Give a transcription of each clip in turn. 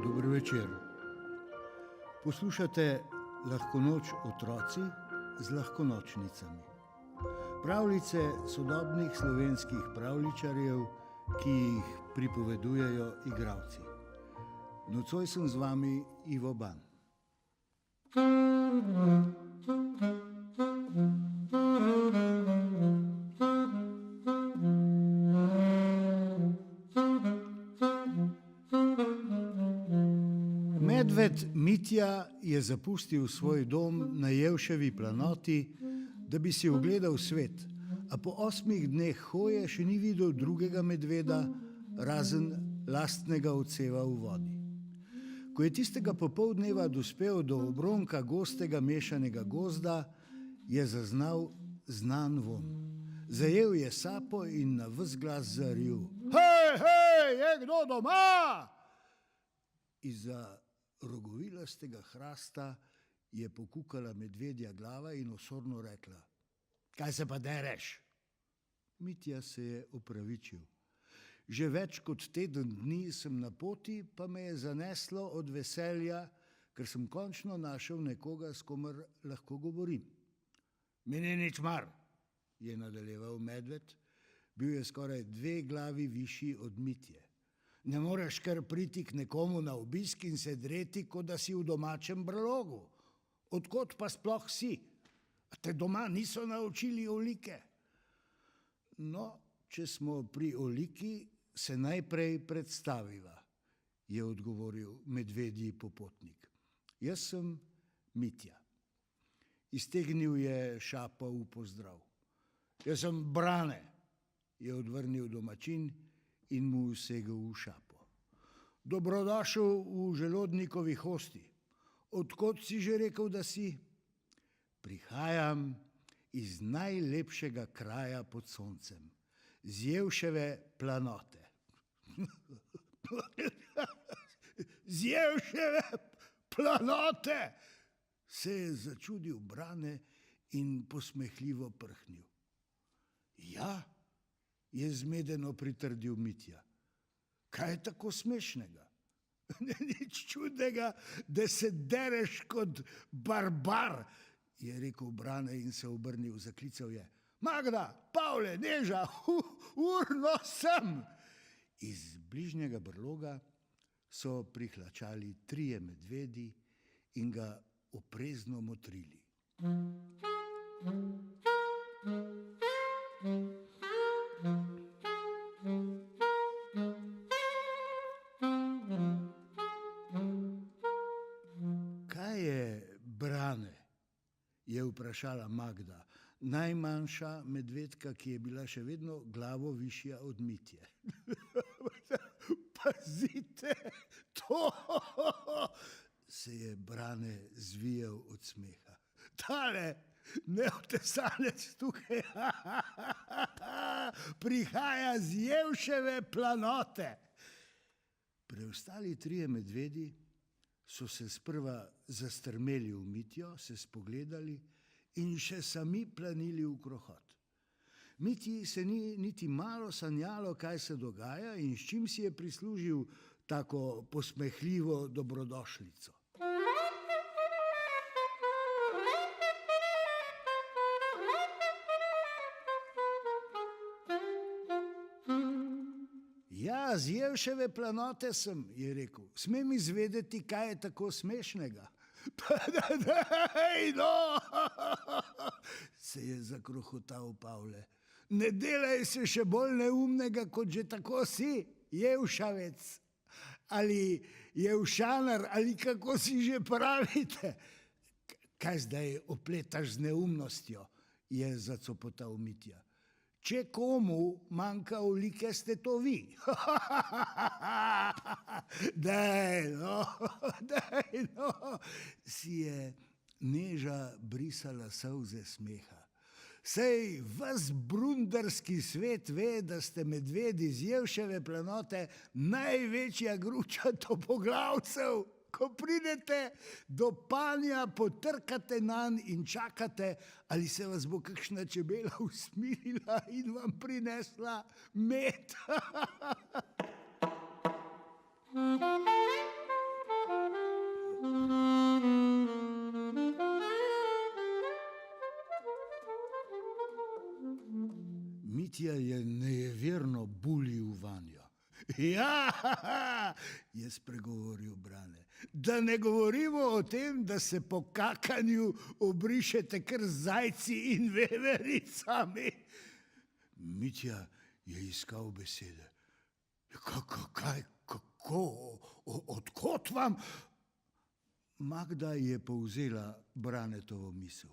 Dober večer. Poslušate Lahko noč otroci z lahkonočnicami. Pravljice sodobnih slovenskih pravljičarjev, ki jih pripovedujejo igralci. Nocoj sem z vami Ivo Ban. Medved Mitja je zapustil svoj dom na Jevševi planoti, da bi si ogledal svet, a po 8 dneh hoje še ni videl drugega medveda, razen lastnega odseva v vodi. Ko je tistega popoldneva dospel do obronka gostega mešanega gozda, je zaznal znan vonj. Zajel je sapo in na ves glas zaril: Hej, je kdo doma? Izza rogovilastega hrasta je pokukala medvedja glava in osorno rekla: Kaj se pa dereš? Mitja se je opravičil. Že več kot teden dni sem na poti, pa me je zaneslo od veselja, ker sem končno našel nekoga, s komer lahko govorim. Mi ni nič mar, je nadaljeval medved. Bil je skoraj 2 glavi višji od Mitje. Ne moreš kar priti k nekomu na obisk in se dreti, kot da si v domačem brlogu. Odkot pa sploh si? A te doma niso naučili olike? No, če smo pri oliki, se najprej predstaviva, je odgovoril medvedji popotnik. Jaz sem Mitja. Iztegnil je šapo v pozdrav. Jaz sem Brane, je odvrnil domačin in mu segel v šapo. Dobrodošel v želodnikovi hosti. Odkot si že rekel, da si? Prihajam iz najlepšega kraja pod soncem, z Jevševe planote. Z Jevševe planote, se je začudil Brane in posmehljivo prhnil. Ja, je zmedeno pritrdil Mitja. Kaj je tako smešnega? Nič čudnega, da se dereš kot barbar, je rekel Brane in se obrnil, zaklical je: Magda, Pavle, Neža, urno sem! Iz bližnjega brloga so prihlačali 3 medvedi in ga oprezno motrili. Kaj je Brane? Je vprašala Magda, najmanjša medvedka, ki je bila še vedno glavo višja od Mitje. Pazite, to se je Brane zvijal od smeha. Tale neotesanec tukaj prihaja z Jevševe planote. Preostali 3 medvedi so se sprva zastrmeli v Mitjo, se spogledali in še sami planili v krohot. Mitji se ni niti malo sanjalo, kaj se dogaja in s čim si je prislužil tako posmehljivo dobrodošlico. Ja, z Jevševe planote sem, je rekel. Smem izvedeti, kaj je tako smešnega? Daj, no, se je zakrohotal Pavle. Ne delaj se še bolj neumnega, kot že tako si, Jevšavec. Ali Jevšanar, ali kako si že pravite. Kaj zdaj opletaš z neumnostjo, je zacopotal Mitja. Če komu manjka olike, ste to vi. Daj, no, si je Neža brisala solze smeha. Sej ves brundarski svet ve, da ste medvedi z Jevševe planote največja gruča topoglavcev. Ko pridete do panja, potrkate nanj in čakate, ali se vas bo kakšna čebela usmilila in vam prinesla med. Mitja je nejeverno buljil vanjo. Ja, je spregovoril Brane, da ne govorimo o tem, da se po kakanju obrišete kar z zajci in vevericami. Mitja je iskal besede. Kako, odkot vam? Magda je povzela Branetovo misel.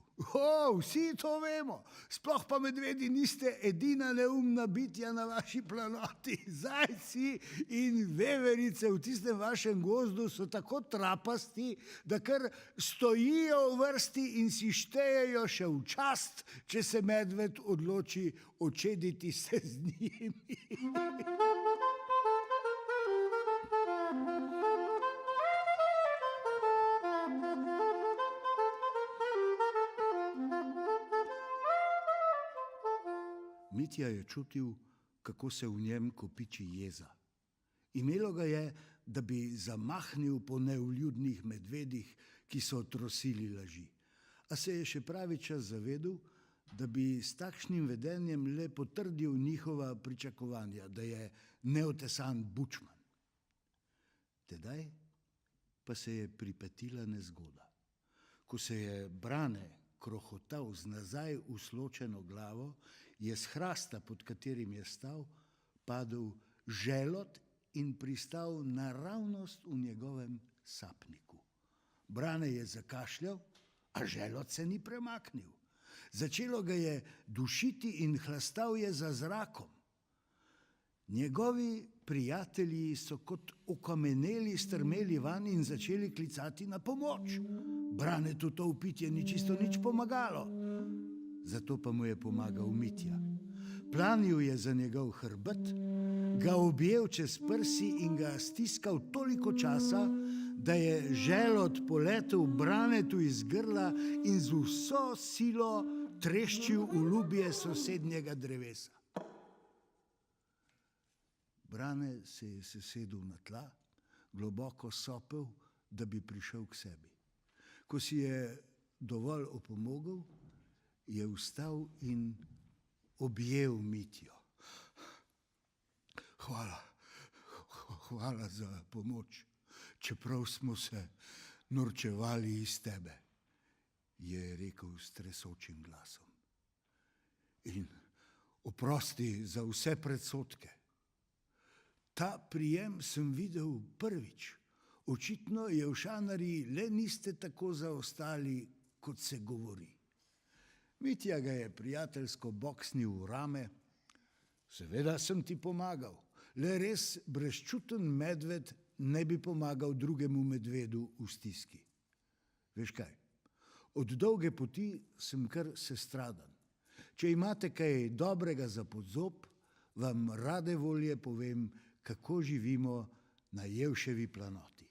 Vsi to vemo, sploh pa medvedi niste edina neumna bitja na vaši planoti. Zajci in veverice v tistem vašem gozdu so tako trapasti, da kar stojijo v vrsti in si štejejo še v čast, če se medved odloči očediti se z njimi. Mitja je čutil, kako se v njem kopiči jeza. Imelo ga je, da bi zamahnil po nevljudnih medvedih, ki so trosili laži. A se je še pravi čas zavedel, da bi s takšnim vedenjem le potrdil njihova pričakovanja, da je neotesan bučman. Tedaj pa se je pripetila nezgoda. Ko se je Brane krohotal z nazaj usločeno glavo, je s hrasta, pod katerim je stal, padel želod in pristal naravnost v njegovem sapniku. Brane je zakašljal, a želod se ni premaknil. Začelo ga je dušiti in hlastal je za zrakom. Njegovi prijatelji so kot okameneli strmeli van in začeli klicati na pomoč. Branetu to vpitje ni čisto nič pomagalo. Zato pa mu je pomagal Mitja. Planil je za njegov hrbet, ga objel čez prsi in ga stiskal toliko časa, da je želod poletel Branetu iz grla in z vso silo treščil v lubje sosednjega drevesa. Brane se je sesedel na tla, globoko sopel, da bi prišel k sebi. Ko si je dovolj opomogel, je vstal in objel Mitjo. Hvala za pomoč, čeprav smo se norčevali iz tebe, je rekel s tresočim glasom. In oprosti za vse predsodke. Ta prijem sem videl prvič. Očitno je v šanariji le niste tako zaostali, kot se govori. Mitja ga je prijateljsko boksnil v rame. Seveda sem ti pomagal, le res brezčuten medved ne bi pomagal drugemu medvedu v stiski. Veš kaj, od dolge poti sem kar sestradan. Če imate kaj dobrega za podzob, vam rade volje povem, kako živimo na Jevševi planoti.